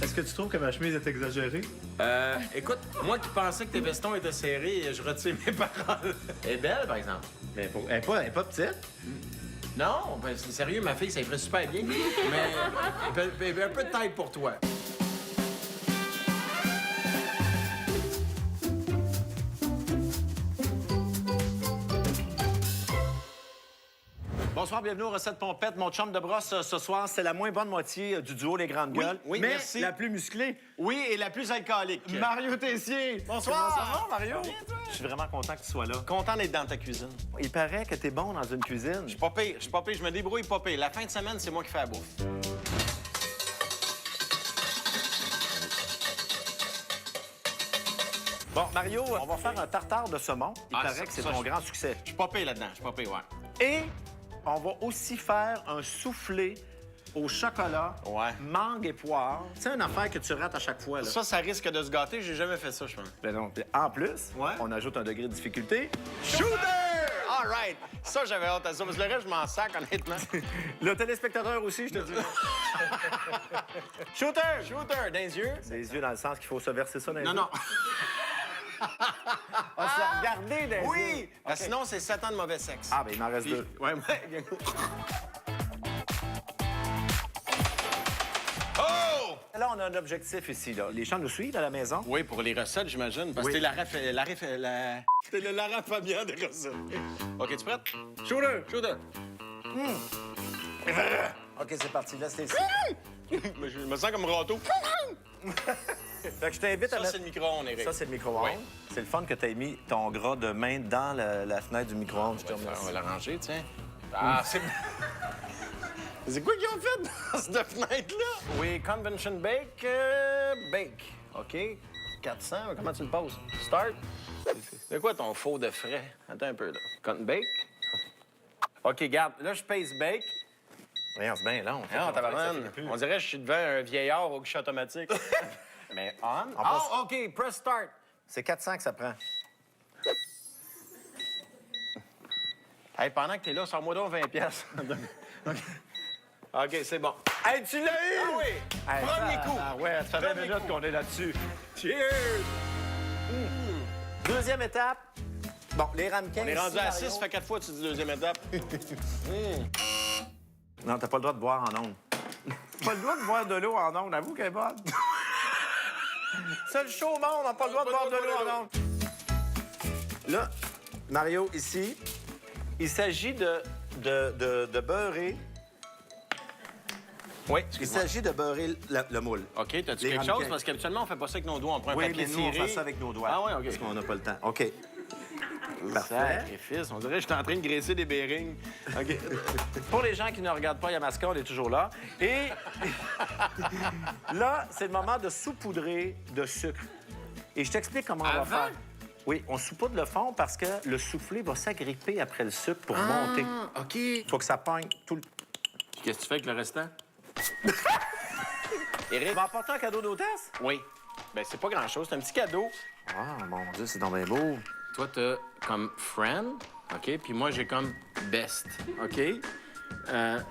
Est-ce que tu trouves que ma chemise est exagérée? Écoute, moi qui pensais que tes vestons étaient serrés, je retire mes paroles. Elle est belle, par exemple. Mais elle est pas petite. Non, ben, c'est sérieux, ma fille, ça y ferait super bien. Mais un peu de taille pour toi. Bonsoir, bienvenue aux Recettes Pompettes. Mon chum de brosse, ce soir, c'est la moins bonne moitié du duo Les Grandes Gueules. Oui, mais merci. la plus musclée. Oui, et la plus alcoolique. Mario Tessier. Bonsoir. Comment ça va, Mario? Je suis vraiment content que tu sois là. Content d'être dans ta cuisine. Il paraît que t'es bon dans une cuisine. Je suis pas pire, je me débrouille pas pire. La fin de semaine, c'est moi qui fais la bouffe. Bon, Mario, on va faire un tartare de saumon. Il Ah, paraît ça, que c'est ça, ton je- grand succès. Je suis pas pire là-dedans, je suis pas pire, ouais. Et on va aussi faire un soufflé au chocolat, Ouais. mangue et poire. C'est une affaire que tu rates à chaque fois, là. Ça risque de se gâter. J'ai jamais fait ça, je pense. Ben non. Puis en plus, Ouais. on ajoute un degré de difficulté. Shooter! All right. Ça, j'avais hâte à ça. Parce que le reste, je m'en sac, honnêtement. Le téléspectateur aussi, je te dis. Shooter! Shooter, dans les yeux. Des yeux dans le sens qu'il faut se verser ça dans les Non, yeux. non. On se regarder dans les yeux. Oui! Parce que sinon, c'est 7 ans de mauvais sexe. Ah, ben il m'en reste deux. Ouais, ouais. Oh! Là, on a un objectif ici, là. Les gens nous suivent à la maison. Oui, pour les recettes, j'imagine. Parce que Oui. t'es T'es le Lara Fabian des recettes. OK, tu prête? Shooter! Shooter. OK, c'est parti. Là, c'est ici. Mais je me sens comme râteau. Fait que je t'invite à Ça, mettre... c'est le micro-ondes, Eric. Ça, c'est le micro-ondes. Oui. C'est le fun que tu aies mis ton gras de main dans la fenêtre du micro-ondes. Je te On remercie. va l'arranger, tiens. Ah, c'est... C'est quoi qu'ils ont fait dans cette fenêtre-là? Oui, Convention Bake, Bake. OK. 400, comment tu le poses? Start. C'est quoi ton faux de frais? Attends un peu, là. Cotton Bake. OK, garde. Là, je pèse Bake. Voyons, c'est bien long. Non, tabarnak. On dirait que je suis devant un vieillard au guichet automatique. Mais on. Oh, OK, press start. C'est 400 que ça prend. Hey, pendant que t'es là, sors-moi donc 20 pièces. OK, c'est bon. Hey, tu l'as eu! Ah oui! Hey, Premier ça- coup. Ah ouais, ça fait 20 Premier minutes coup. qu'on est là-dessus. Cheers! Deuxième étape. Bon, les ramequins. On est rendu ici, à Mario. 6, ça fait 4 fois que tu dis deuxième étape. Non, t'as pas le droit de boire en ondes. Pas le droit de boire de l'eau en ondes. Avoue qu'elle est bonne. Seul show au monde, on n'a pas le droit de boire de l'eau en ondes. Là, Mario, ici, il s'agit de beurrer. Oui, Il excuse-moi. s'agit de beurrer le moule. OK, t'as-tu Les quelque chose? ramequins. Parce qu'habituellement, on fait pas ça avec nos doigts. On prend un Oui, papier mais nous, on ciré. fait ça avec nos doigts. Ah ouais, OK. Parce qu'on n'a pas le temps. OK. Parfait. Sacrifice. On dirait que j'étais en train de graisser des bearings. OK. Pour les gens qui ne regardent pas Yamaska, on est toujours là. Et là, c'est le moment de saupoudrer de sucre. Et je t'explique comment on va Avant? faire. Oui, on saupoudre le fond parce que le soufflé va s'agripper après le sucre pour monter. OK. Il faut que ça pogne tout le... Qu'est-ce que tu fais avec le restant? Tu Eric? vas apporter un cadeau d'hôtesse? Oui. Ben, c'est pas grand-chose. C'est un petit cadeau. Ah, mon Dieu, c'est donc bien beau. Toi, t'as comme friend, OK? Puis moi, j'ai comme best, OK?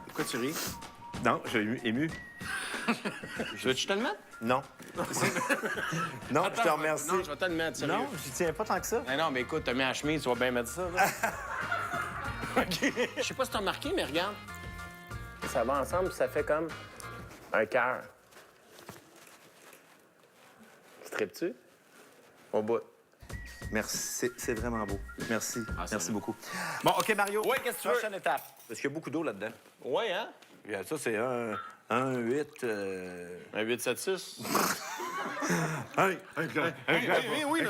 Pourquoi tu ris? Non, j'ai ému. Je veux-tu te le mettre? Non. Non, je te remercie. Non, je vais te le mettre, sérieux. Non, j'y tiens pas tant que ça. Ben non, mais écoute, t'as mis la chemise, tu vas bien mettre ça, là. OK. Je sais pas si t'as remarqué, mais regarde. Ça va ensemble, puis ça fait comme un cœur. Tu tripes-tu? Au bout. Merci, c'est vraiment beau. Merci. Ah, c'est Merci vrai. beaucoup. Bon, OK, Mario. Oui, qu'est-ce que tu veux? Prochaine étape. Parce qu'il y a beaucoup d'eau là-dedans. Ouais, hein? Regarde, ça, c'est un 8... Un 8-7-6. Hey, Oui,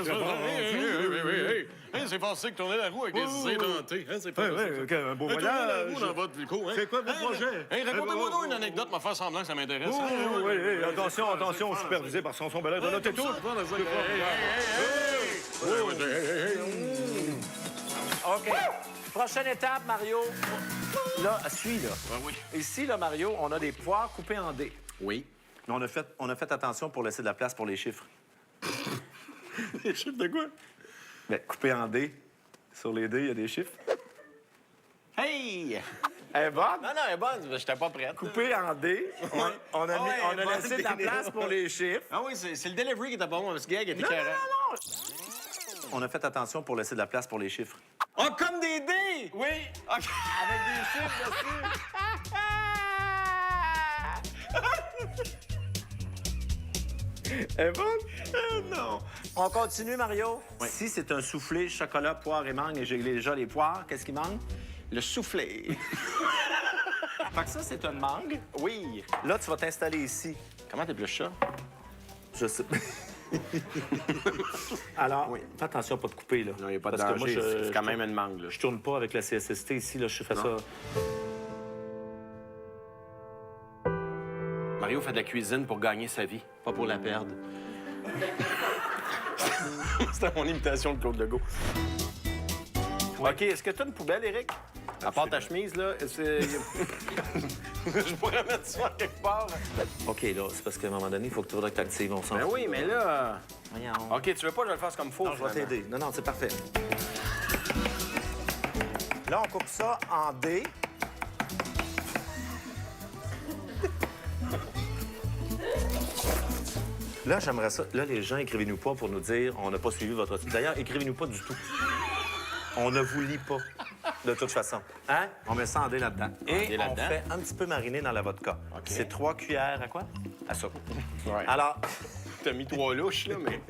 c'est facile de tourner la roue avec des édentés. C'est pas un beau tourner la roue dans votre vico, hein? C'est quoi vos projets? Hey, racontez-moi donc une anecdote, m'a faire semblant que ça m'intéresse. Oui, attention, supervisé par Sanson Bellin de notre étoile. OK. Prochaine étape, Mario. Là, suis, là. Oui. Ici, là, Mario, on a des poires coupées en dés. Oui. Mais on a fait attention pour laisser de la place pour les chiffres. Les chiffres de quoi? Mais coupées en dés. Sur les dés, il y a des chiffres. Hey! Elle est bonne? Non, non, elle est bonne. J'étais pas prête. Coupée en D. On a, Ah ouais, on a bonne laissé de la idée. place pour les chiffres. Ah oui, c'est le delivery qui était bon. Parce que gag était carré. On a fait attention pour laisser de la place pour les chiffres. Oh, comme des dés! Oui, OK. avec des chiffres dessus. Elle est bonne? Non. On continue, Mario? Si c'est un soufflé, chocolat, poire et mangue, et j'ai déjà les poires, qu'est-ce qui manque? Le soufflé. Fait que ça, c'est une mangue. Oui. Là, tu vas t'installer ici. Comment t'épluches ça? Je sais. Alors, fais attention pas de couper, là. Non, il n'y a pas de Parce que danger. moi, C'est quand même une mangue, là. Je tourne pas avec la CSST ici, là. Je fais ça. Mario fait de la cuisine pour gagner sa vie, pas pour la perdre. C'était mon imitation de Claude Legault. OK, est-ce que tu as une poubelle, Éric? À part ta chemise, là, je pourrais mettre ça quelque part. OK, là, c'est parce qu'à un moment donné, il faut que tu voudrais que tu actives, on s'en Ben fout. oui, mais là... Voyons. OK, tu veux pas que je le fasse comme faux, Non, je vais finalement? t'aider. Non, non, c'est parfait. Là, on coupe ça en D. Là, j'aimerais ça. Là, les gens, écrivez-nous pas pour nous dire on n'a pas suivi votre... D'ailleurs, écrivez-nous pas du tout. On ne vous lit pas, de toute façon. Hein? On met ça en dé là-dedans. Et dé on là-dedans. fait un petit peu mariner dans la vodka. OK. C'est 3 cuillères à quoi? À ça. Ouais. Alors, T'as mis 3 louches, là, mais...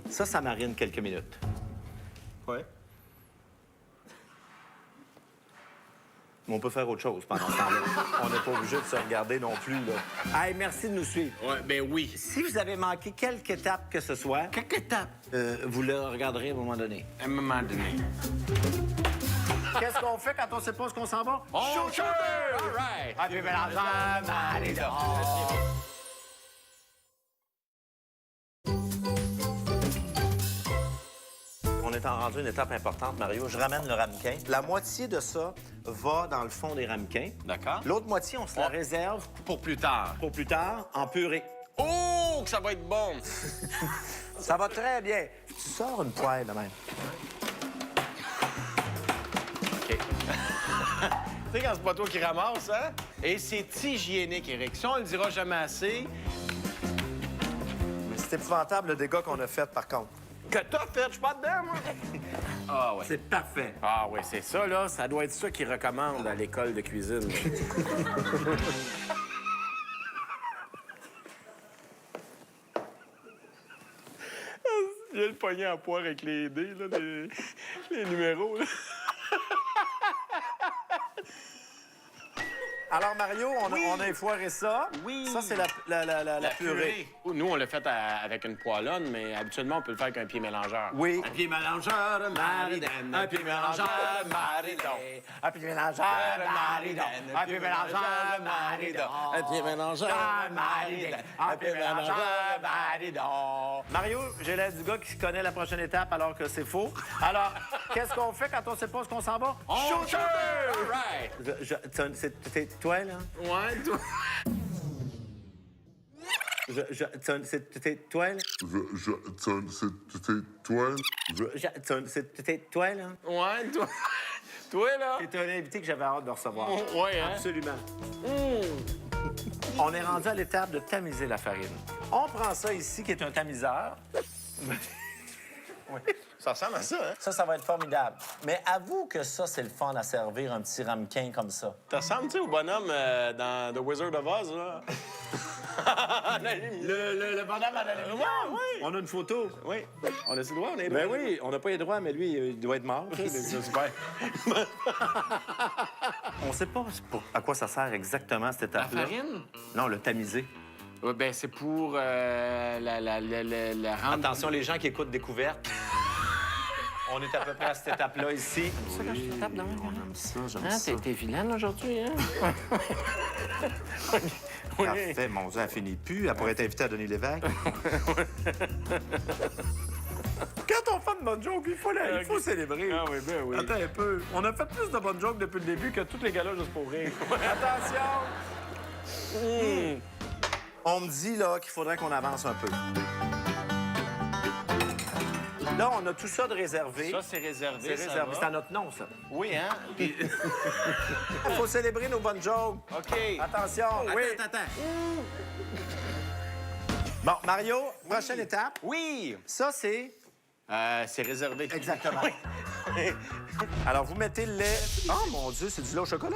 ça marine quelques minutes. Ouais. Mais on peut faire autre chose pendant ce temps-là. On n'est pas obligé de se regarder non plus, là. Hey, merci de nous suivre. Ouais, ben oui. Si vous avez manqué quelque étape que ce soit, Quelques étapes. vous le regarderez à un moment donné. À un moment donné. Qu'est-ce qu'on fait quand on sait pas ce qu'on s'en va? Shooter! All right! Happy Valentine, allez donc! On est en rendu à une étape importante, Mario. Je ramène le ramequin. La moitié de ça va dans le fond des ramequins. D'accord. L'autre moitié, on se la réserve Pour plus tard. pour plus tard en purée. Oh, que ça va être bon! Ça va très bien. Tu sors une poêle, de même. OK. Tu sais, quand c'est pas toi qui ramasse, hein? Et c'est hygiénique, Éric. Ça, on le dira jamais assez. C'est épouvantable le dégât qu'on a fait, par contre. Que t'as fait? Je suis pas dedans, moi! Ah, ouais. C'est parfait. Ah, ouais, c'est ça, là. Ça doit être ça qu'ils recommandent à l'école de cuisine. J'ai le poignet à poire avec les dés, là, les numéros, là. Alors, Mario, on a effoiré ça. Oui. Ça, c'est la purée. Nous, on l'a fait avec une poêlonne, mais habituellement, on peut le faire avec un pied mélangeur. Oui. Un pied mélangeur, maridène. Un pied mélangeur, maridon. Un pied mélangeur, maridon. Un pied mélangeur, maridon. Un pied mélangeur, maridon. Un pied mélangeur, maridon. Mario, j'ai l'air du gars qui connaît la prochaine étape alors que c'est faux. Alors, qu'est-ce qu'on fait quand on sait pas où on s'en va? Shooter! All right! C'est toi, là? Ouais, toi. C'est toi, là? C'était toi. C'est toi, là? Ouais, toi. Toi, là. C'est un invité que j'avais hâte de recevoir. Ouais, hein? Absolument. On est rendu à l'étape de tamiser la farine. On prend ça ici, qui est un tamiseur. Ça ressemble à ça, hein? Ça va être formidable. Mais avoue que ça, c'est le fun à servir, un petit ramequin comme ça. Ça ressemble, tu sais, au bonhomme dans The Wizard of Oz, là. Le bonhomme à la lumière? Oui. On a une photo. Oui. On a le droit, on est Ben oui, on n'a pas les droits, mais lui, il doit être mort. C'est super. On sait pas à quoi ça sert exactement, cette La étape-là. farine? Non, le tamiser. Ouais, ben, c'est pour la rendre... Attention, les gens qui écoutent Découverte. On est à peu près à cette étape-là ici. ça quand je te tape dans le On aime ça, j'aime Hein, ça. t'es vilaine aujourd'hui, hein? Parfait, mon Dieu, elle finit plus. Elle pourrait être invitée à donner l'évêque. Quand on fait de bonnes jokes, il faut célébrer. Ah oui, ben oui. Attends un peu. On a fait plus de bonnes jokes depuis le début que tous les gars-là juste pour rire. Attention! On me dit là qu'il faudrait qu'on avance un peu. Là, on a tout ça de réservé. Ça, c'est réservé. C'est ça réservé. va. C'est à notre nom, ça. Oui, hein? Puis- Il faut célébrer nos bonnes jokes. OK. Attention. Oui. Attends. Bon, Mario, prochaine étape. Oui! Ça, c'est... C'est réservé. Exactement. Alors, vous mettez le lait... Oh, mon Dieu, c'est du lait au chocolat?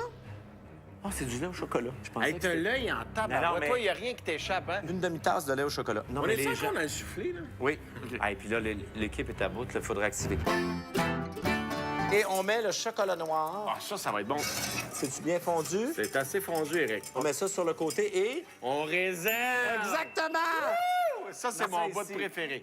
Oh, c'est du lait au chocolat. Je pensais Hey, que t'as c'était l'œil en table. Non, mais- Toi, il n'y a rien qui t'échappe, hein? une demi-tasse de lait au chocolat. Non, On mais est les sûr gens... qu'on a le soufflé, là? Oui. Ah, et puis là, l'équipe est à bout, il faudrait activer. Et on met le chocolat noir. Ah, ça va être bon. C'est-tu bien fondu? C'est assez fondu, Eric. On met ça sur le côté et... On réserve! Exactement! Ça, c'est Mets ça mon bout ici. préféré.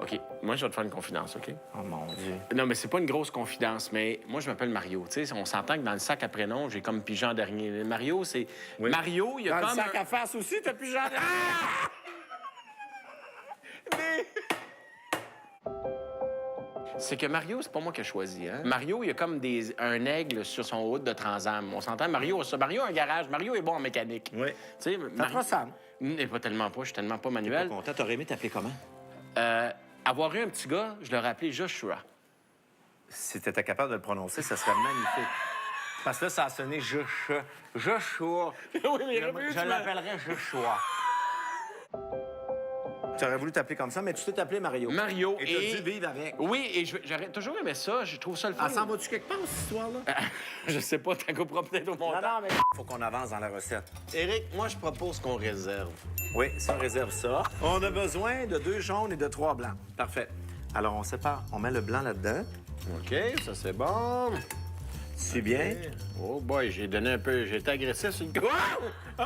OK, moi, je vais te faire une confidence, OK? Oh, mon Dieu. Non, mais c'est pas une grosse confidence, mais moi, je m'appelle Mario. Tu sais, on s'entend que dans le sac à prénom, j'ai comme pigé en dernier. Mario, c'est... Mario, il y a Dans comme... le sac à face aussi, t'as plus genre... C'est que Mario, c'est pas moi qui ai choisi, hein? Mario, il y a comme un aigle sur son hood de Transam. On s'entend, Mario a un garage. Mario est bon en mécanique. Oui. Tu sais, Ça te ressemble. Pas tellement pas, je suis tellement pas Pas manuel. content. T'aurais aimé t'appeler comment? Avoir eu un petit gars, je l'aurais appelé Joshua. Si t'étais capable de le prononcer, ça serait magnifique. Parce que là, ça a sonné Joshua. Joshua. Oui, mais Je l'appellerais Joshua. Tu aurais voulu t'appeler comme ça, mais tu t'es appelé Mario. Mario Et t'as dû vivre avec. Oui, et j'aurais toujours aimé ça. Je trouve ça le fun. Ah, s'en vas-tu quelque part, cette histoire-là? Je sais pas, t'en couperas peut-être au montant. Non, mais faut qu'on avance dans la recette. Éric, moi, je propose qu'on réserve. Oui, ça, on réserve ça. On a besoin de 2 jaunes et de 3 blancs. Parfait. Alors, on sépare. On met le blanc là-dedans. OK, ça, c'est bon. C'est bien. Oh boy, j'ai donné un peu... J'ai été agressif sur le... Oh!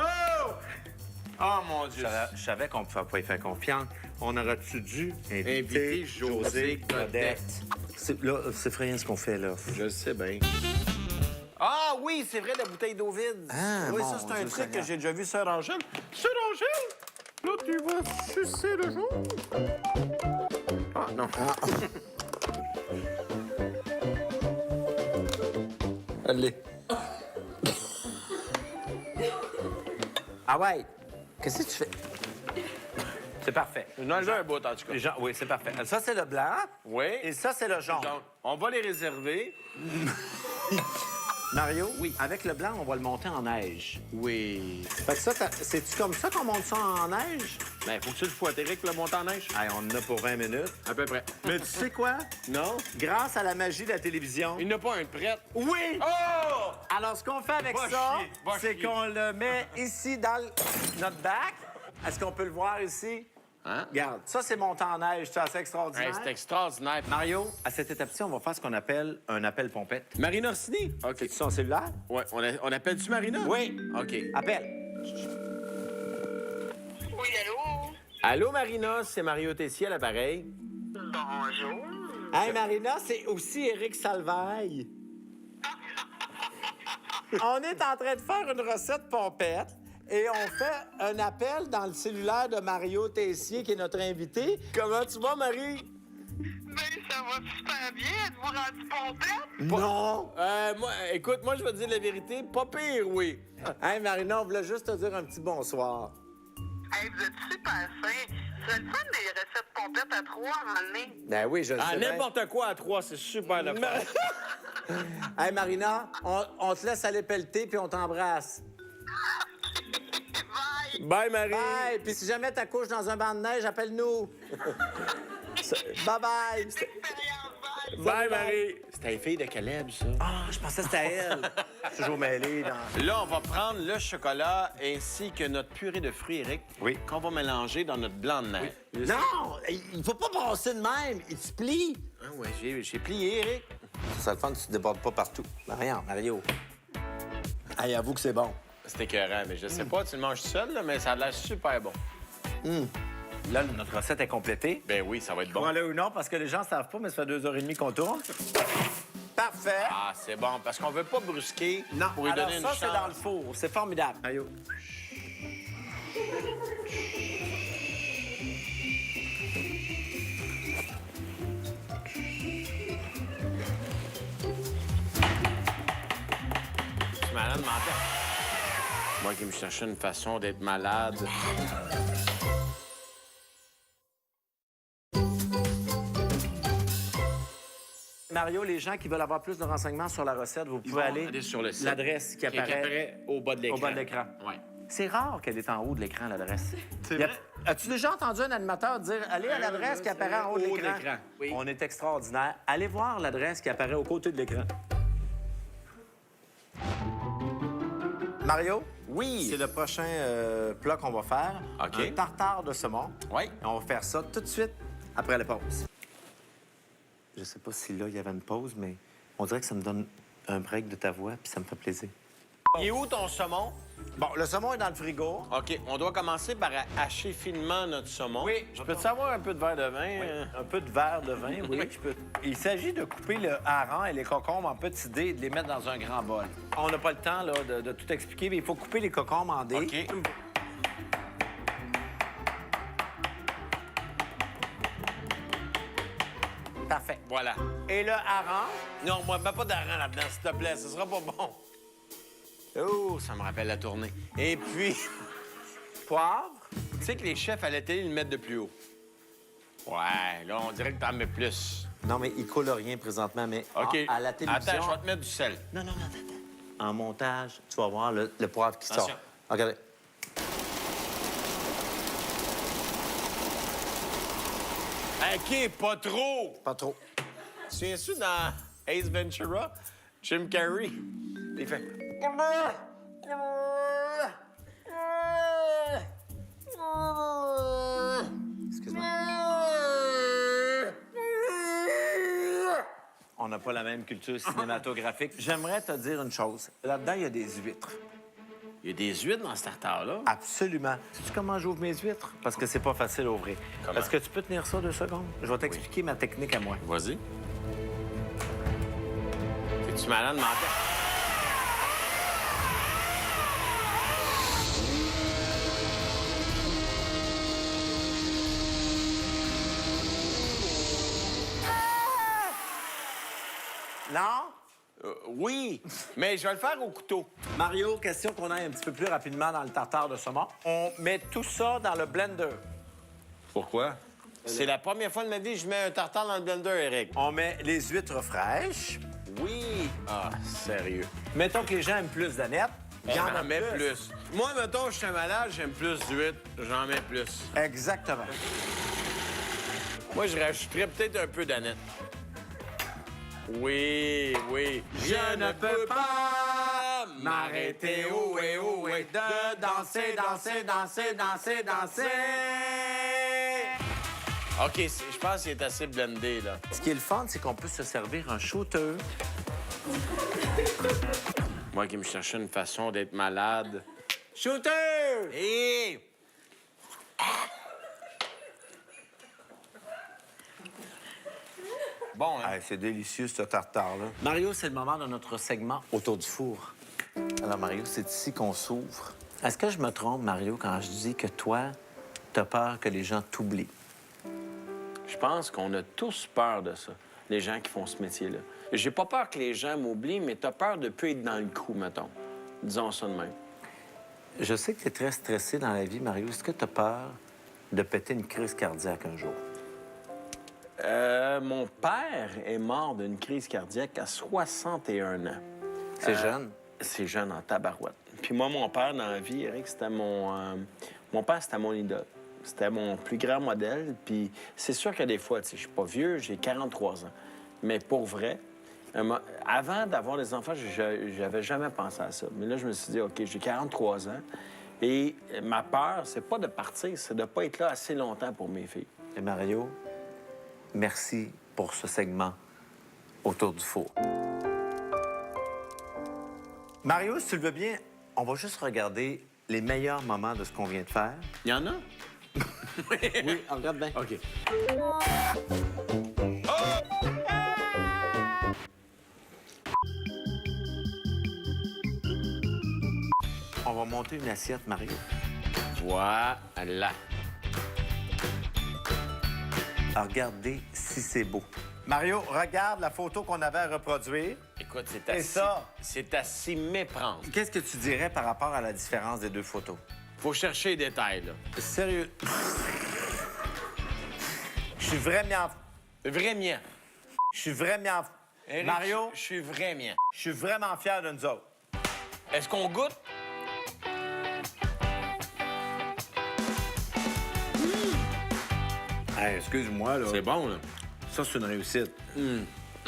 Oh, mon Dieu! Je savais qu'on ne pouvait pas y faire confiance. On aurait-tu dû inviter Inviter José Godette? Là, c'est effrayant ce qu'on fait, là. Je sais bien. Ah oui, c'est vrai, la bouteille d'eau vide. Ah, oui, mon ça, c'est un Dieu truc que Seigneur. j'ai déjà vu Sœur Angèle. Sœur Angèle, là, tu vas sucer le jour. Ah, non. Allez. Ah ouais? Qu'est-ce que tu fais? C'est parfait. Je n'en ai un bout, en tout cas. Les gens, oui, c'est parfait. Ça, c'est le blanc. Oui. Et ça, c'est le jaune. Donc, on va les réserver. Mario, oui. Avec le blanc, on va le monter en neige. Oui. Fait que ça, c'est-tu comme ça qu'on monte ça en neige? Ben, faut que tu le fouettes, Éric, pour le monter en neige. Hey, on en a pour 20 minutes. À peu près. Mais tu sais quoi? Non? Grâce à la magie de la télévision... Il n'y en a pas un de prête. Oui! Oh! Alors, ce qu'on fait avec Va ça, chier, va c'est chier. qu'on le met ici dans notre bac. Est-ce qu'on peut le voir ici? Hein? Regarde, ça, c'est monté en neige. C'est assez Hey, extraordinaire. c'est extraordinaire. Mario, à cette étape-ci, on va faire ce qu'on appelle un appel pompette. Marina Orsini? OK. C'est-tu son cellulaire? Ouais, on appelle-tu Marina? Oui. OK. Appelle. Oui, allô? Allô, Marina, c'est Mario Tessier à l'appareil. Bonjour. Hey, Marina, c'est aussi Éric Salvaille. On est en train de faire une recette pompette et on fait un appel dans le cellulaire de Mario Tessier, qui est notre invité. Comment tu vas, Marie? Ben, ça va super bien. Êtes-vous rendu pompette? Non! Écoute, moi, je vais te dire la vérité. Pas pire, oui. Hey, Marina, on voulait juste te dire un petit bonsoir. Hey, vous êtes super fin. C'est le fun des recettes pompettes à 3 en ligne. Ben oui, je le Ah, sais bien. n'importe quoi à 3, c'est super le fun. Hey, Marina, on te laisse aller pelleter puis on t'embrasse. Bye! Bye, Marie. Bye! Puis si jamais t'accouches dans un banc de neige, appelle-nous. Bye-bye! Expérience, bye! Bye, Marie. C'était une fille de Caleb, ça. Ah, je pensais que c'était à elle. Toujours mêlée dans... Là, on va prendre le chocolat ainsi que notre purée de fruits, Éric. Oui. Qu'on va mélanger dans notre blanc de neige. Non! Il faut pas brasser de même. Il se plie. Ah ouais, j'ai plié, Éric. Ça le fun, tu te débordes pas partout. Rien, Mario. Hey, avoue que c'est bon. C'était écœurant, mais je sais pas, tu le manges seul, là, mais ça a l'air super bon. Là, notre recette est complétée. Ben oui, ça va être bon. Bon, là ou non, parce que les gens savent pas, mais ça fait 2h30 qu'on tourne. Parfait. Ah, c'est bon, parce qu'on veut pas brusquer Non, pour lui alors donner une ça, chance. c'est dans le four. C'est formidable. Mario. Je suis malade mental. Moi qui me cherchais une façon d'être malade. Mario, les gens qui veulent avoir plus de renseignements sur la recette, vous pouvez vont aller aller sur le site. l'adresse qui apparaît au bas de l'écran. au bas de l'écran. Ouais. C'est rare qu'elle est en haut de l'écran, l'adresse. C'est Y a- vrai? As-tu déjà entendu un animateur dire « Allez à l'adresse qui apparaît en haut de Au haut de l'écran l'écran, oui. On est extraordinaire. Allez voir l'adresse qui apparaît au côté de l'écran. Mario? Oui. C'est le prochain plat qu'on va faire. OK. Un tartare de saumon. Oui. Et on va faire ça tout de suite après la pause. Je sais pas si là, il y avait une pause, mais on dirait que ça me donne un break de ta voix, puis ça me fait plaisir. Il est où ton saumon? Bon, le saumon est dans le frigo. OK, on doit commencer par hacher finement notre saumon. Oui. Je peux-tu avoir un peu de verre de vin? Un peu de verre de vin, oui. Je peux... Il s'agit de couper le hareng et les concombres en petits dés et de les mettre dans un grand bol. On n'a pas le temps là, de tout expliquer, mais il faut couper les concombres en dés. OK. Parfait. Voilà. Et le hareng, Non, moi, mets pas d'argent là-dedans, s'il te plaît. Ce sera pas bon. Oh, ça me rappelle la tournée. Et puis, poivre, tu sais que les chefs à la télé, ils le mettent de plus haut. Ouais, là, on dirait que t'en mets plus. non, mais il coule rien présentement, mais OK. à la télévision... Attends, je vais te mettre du sel. Non, attends. En montage, tu vas voir le poivre qui Attention. sort. Regardez. OK, pas trop. Pas trop. Tu viens-tu dans Ace Ventura? Jim Carrey? Il fait... Excuse-moi. On n'a pas la même culture cinématographique. J'aimerais te dire une chose. Là-dedans, il y a des huîtres. Il y a des huîtres dans ce tartare-là. Absolument. Sais-tu comment j'ouvre mes huîtres? Parce que c'est pas facile à ouvrir. Comment? Est-ce que tu peux tenir ça 2 secondes? Je vais t'expliquer ma technique à moi. Vas-y. Es-tu malade mental? Non? Oui, mais je vais le faire au couteau. Mario, question qu'on aille un petit peu plus rapidement dans le tartare de saumon. On met tout ça dans le blender. Pourquoi? C'est la première fois de ma vie que je mets un tartare dans le blender, Eric. On met les huîtres fraîches. Oui. Ah, sérieux. Mettons que les gens aiment plus d'aneth. J'en mets plus. Moi, mettons, je suis un malade, j'aime plus d'huîtres, j'en mets plus. Exactement. Moi, je rajouterais peut-être un peu d'aneth. Oui. Je ne peux pas m'arrêter, oh et de danser. OK, je pense qu'il est assez blendé, là. Ce qui est le fun, c'est qu'on peut se servir un shooter. Moi qui me cherchais une façon d'être malade. Shooter! Hé! Bon, hein? Ah, c'est délicieux, ce tartare-là. Mario, c'est le moment de notre segment autour du four. Alors, Mario, c'est ici qu'on s'ouvre. Est-ce que je me trompe, Mario, quand je dis que toi, t'as peur que les gens t'oublient? Je pense qu'on a tous peur de ça, les gens qui font ce métier-là. J'ai pas peur que les gens m'oublient, mais t'as peur de plus être dans le coup, mettons. Disons ça de même. Je sais que t'es très stressé dans la vie, Mario. Est-ce que t'as peur de péter une crise cardiaque un jour? Mon père est mort d'une crise cardiaque à 61 ans. C'est jeune. C'est jeune en tabarouette. Puis moi, mon père, dans la vie, Eric, c'était mon père, c'était mon idole. C'était mon plus grand modèle. Puis c'est sûr que des fois, tu sais, je suis pas vieux, j'ai 43 ans. Mais pour vrai, avant d'avoir des enfants, j'avais jamais pensé à ça. Mais là, je me suis dit, OK, j'ai 43 ans. Et ma peur, c'est pas de partir, c'est de pas être là assez longtemps pour mes filles. Et Mario, merci pour ce segment autour du four. Mario, si tu le veux bien, on va juste regarder les meilleurs moments de ce qu'on vient de faire. Il y en a? Oui, on regarde bien. OK. On va monter une assiette, Mario. Voilà. Alors, regardez si c'est beau. Mario, regarde la photo qu'on avait à reproduire. Écoute, c'est Et assez... ça? C'est assez méprendre. Qu'est-ce que tu dirais par rapport à la différence des deux photos? Faut chercher les détails, là. Sérieux? Je suis vraiment... Vrai mien. Je suis vraiment... Éric, Mario? je suis vrai mien. Je suis vraiment fier de nous autres. Est-ce qu'on goûte? Hey, excuse-moi, là. C'est bon, là. Ça, c'est une réussite.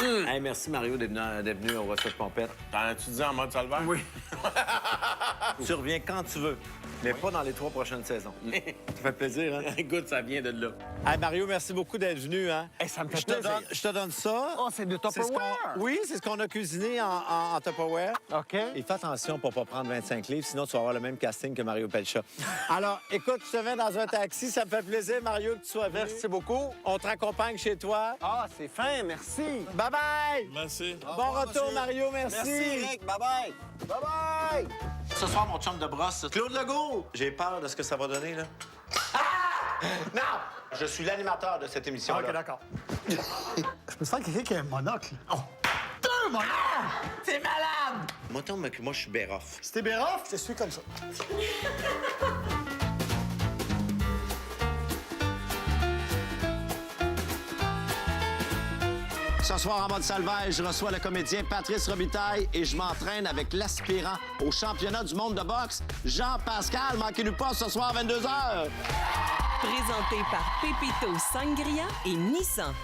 Hey, merci, Mario, d'être venu au Recettes Pompettes. T'en as-tu dit en mode salvaire? Oui. Tu reviens quand tu veux, mais pas dans les 3 prochaines saisons. Ça fait plaisir, hein? Écoute, ça vient de là. Hey, Mario, merci beaucoup d'être venu, hein? Hey, ça me fait Je te donne ça. Oh, c'est de Tupperware. Oui, c'est ce qu'on a cuisiné en Tupperware. OK. Et fais attention pour pas prendre 25 livres, sinon tu vas avoir le même casting que Mario Pelcha. Alors, écoute, je te mets dans un taxi. Ça me fait plaisir, Mario, que tu sois venu. Merci beaucoup. On te raccompagne chez toi. Ah, c'est fin, merci. Bye-bye! Merci. Bon retour, Mario, merci. Merci, Eric. Bye-bye. Bye-bye. Ce soir, mon chum de brosse, Claude Legault. J'ai peur de ce que ça va donner, là. Ah! Non! Je suis l'animateur de cette émission-là. OK, d'accord. Je me sens quelqu'un qui a un monocle. Oh. Deux monocles! T'es malade! Moi, je suis Béroff. Si t'es Béroff, je suis comme ça. Ce soir, en mode salvaire, je reçois le comédien Patrice Robitaille et je m'entraîne avec l'aspirant au championnat du monde de boxe, Jean-Pascal. Manquez-nous pas ce soir, 22h. Présenté par Pépito Sangria et Nissan.